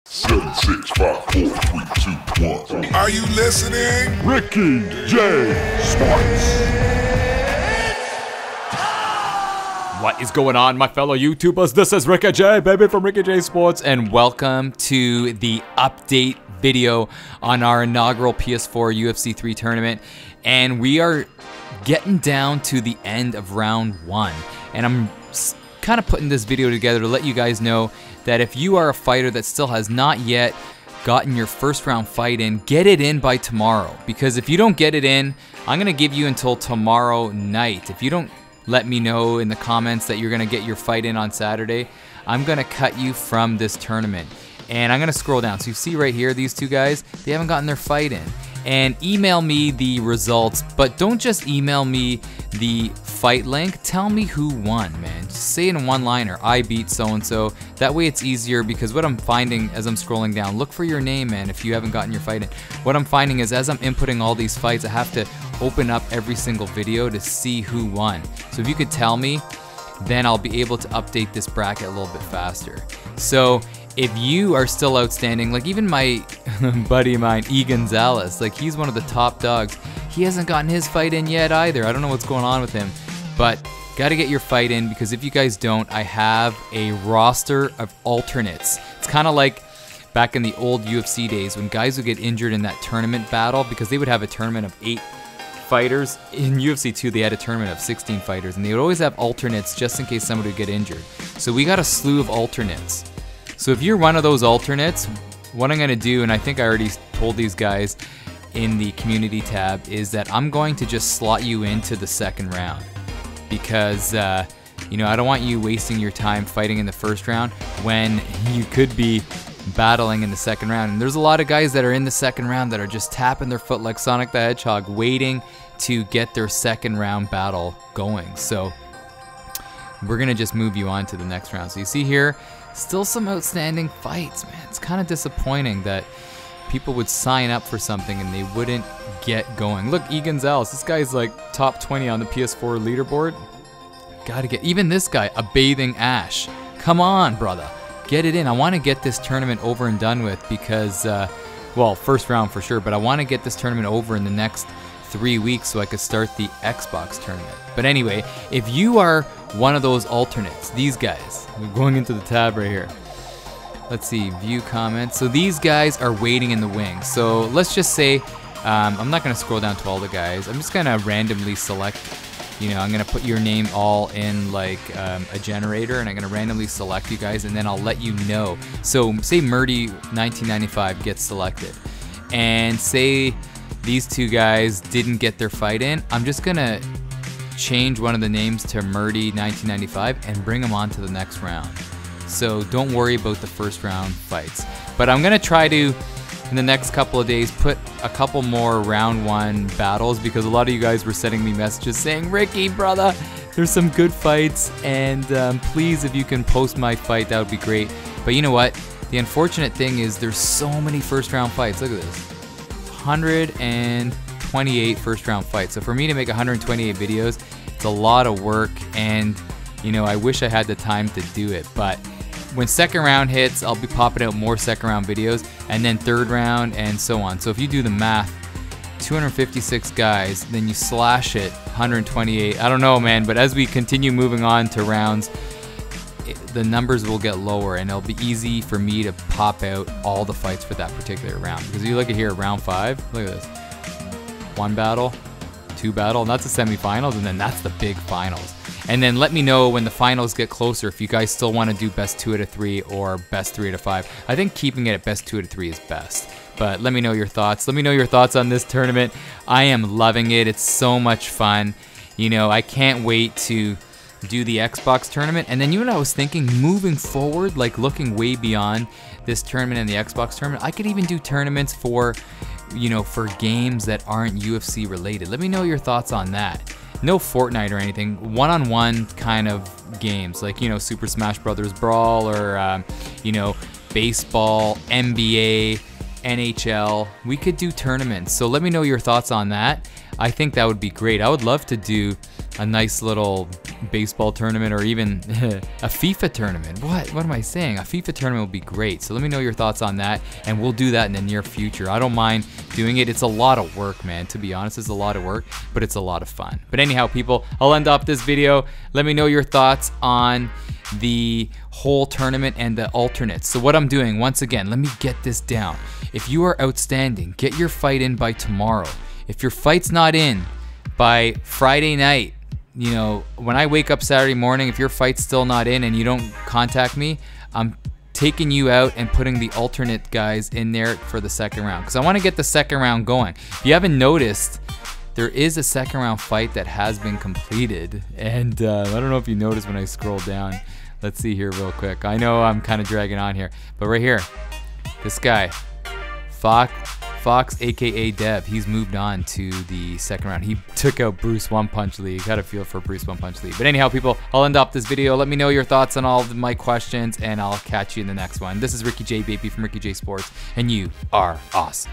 7, 6, 5, 4, 3, 2, 1. Are you listening? Ricky J. Sports. What is going on, my fellow YouTubers? This is Ricky J, baby, from Ricky J Sports, and welcome to the update video on our inaugural PS4 UFC 3 tournament. And we are getting down to the end of round 1. And I'm kind of putting this video together to let you guys know that if you are a fighter that still has not yet gotten your first round fight in, get it in by tomorrow. Because if you don't get it in, I'm going to give you until tomorrow night. If you don't let me know in the comments that you're going to get your fight in on Saturday, I'm going to cut you from this tournament. And I'm going to scroll down. So you see right here, these two guys, they haven't gotten their fight in. And email me the results, but don't just email me the fight link. Tell me who won, man. Just say in a one-liner, I beat so-and-so. That way it's easier, because what I'm finding as I'm scrolling down, look for your name, man, if you haven't gotten your fight in. What I'm finding is as I'm inputting all these fights, I have to open up every single video to see who won. So if you could tell me, then I'll be able to update this bracket a little bit faster. So if you are still outstanding, like even my buddy of mine, E. Gonzalez, like he's one of the top dogs. He hasn't gotten his fight in yet either. I don't know what's going on with him, but gotta get your fight in, because if you guys don't, I have a roster of alternates. It's kind of like back in the old UFC days when guys would get injured in that tournament battle, because they would have a tournament of 8 fighters. In UFC 2, they had a tournament of 16 fighters, and they would always have alternates just in case somebody would get injured. So we got a slew of alternates. So if you're one of those alternates, what I'm going to do, and I think I already told these guys in the community tab, is that I'm going to just slot you into the second round. Because, you know, I don't want you wasting your time fighting in the first round when you could be battling in the second round. And there's a lot of guys that are in the second round that are just tapping their foot like Sonic the Hedgehog, waiting to get their second round battle going. So we're going to just move you on to the next round. So you see here, still some outstanding fights, man. It's kind of disappointing that people would sign up for something and they wouldn't get going. Look, E. Gonzalez, this guy's like top 20 on the PS4 leaderboard. Gotta get, even this guy, a bathing Ash. Come on, brother, get it in. I want to get this tournament over and done with because, well, first round for sure, but I want to get this tournament over in the next 3 weeks so I could start the Xbox tournament. But anyway, if you are one of those alternates, these guys, we're going into the tab right here. Let's see, view comments. So these guys are waiting in the wings. So let's just say, I'm not going to scroll down to all the guys. I'm just going to randomly select, you know, I'm going to put your name all in like a generator, and I'm going to randomly select you guys, and then I'll let you know. So say Murdy 1995 gets selected, and say these two guys didn't get their fight in. I'm just going to change one of the names to Murdy 1995 and bring them on to the next round. So don't worry about the first round fights. But I'm going to try to, in the next couple of days, put a couple more round 1 battles, because a lot of you guys were sending me messages saying, Ricky, brother, there's some good fights, and please, if you can post my fight, that would be great. But you know what? The unfortunate thing is there's so many first round fights. Look at this. 128 first round fights. So for me to make 128 videos, it's a lot of work, and you know, I wish I had the time to do it. But when second round hits, I'll be popping out more second round videos, and then third round, and so on. So if you do the math, 256 guys, then you slash it, 128. I don't know, man, but as we continue moving on to rounds, the numbers will get lower, and it'll be easy for me to pop out all the fights for that particular round. Because if you look at here, round 5, look at this. 1 battle, 2 battle, and that's the semifinals, and then that's the big finals. And then let me know when the finals get closer if you guys still want to do best 2 out of 3 or best 3 out of 5. I think keeping it at best 2 out of 3 is best. But let me know your thoughts. Let me know your thoughts on this tournament. I am loving it. It's so much fun. You know, I can't wait to do the Xbox tournament. And then, you know what I was thinking, moving forward, like looking way beyond this tournament and the Xbox tournament, I could even do tournaments for, you know, for games that aren't UFC related. Let me know your thoughts on that. No Fortnite or anything, one-on-one kind of games, like, you know, Super Smash Brothers Brawl, or you know, baseball, NBA, NHL. We could do tournaments. So let me know your thoughts on that. I think that would be great. I would love to do a nice little baseball tournament or even a FIFA tournament. What am I saying? A FIFA tournament would be great. So let me know your thoughts on that, and we'll do that in the near future. I don't mind doing it. It's a lot of work, man. To be honest, it's a lot of work, but it's a lot of fun. But anyhow, people, I'll end off this video. Let me know your thoughts on the whole tournament and the alternates. So what I'm doing, once again, let me get this down. If you are outstanding, get your fight in by tomorrow. If your fight's not in by Friday night, you know, when I wake up Saturday morning, if your fight's still not in and you don't contact me, I'm taking you out and putting the alternate guys in there for the second round, because I want to get the second round going. If you haven't noticed, there is a second round fight that has been completed, and I don't know if you noticed when I scroll down. Let's see here real quick. I know I'm kind of dragging on here, but right here, this guy, Fox, aka Dev, he's moved on to the second round. He took out Bruce One Punch Lee. Got a feel for Bruce One Punch Lee. But anyhow, people, I'll end up this video. Let me know your thoughts on all of my questions, and I'll catch you in the next one. This is Ricky J, baby, from Ricky J Sports, and you are awesome.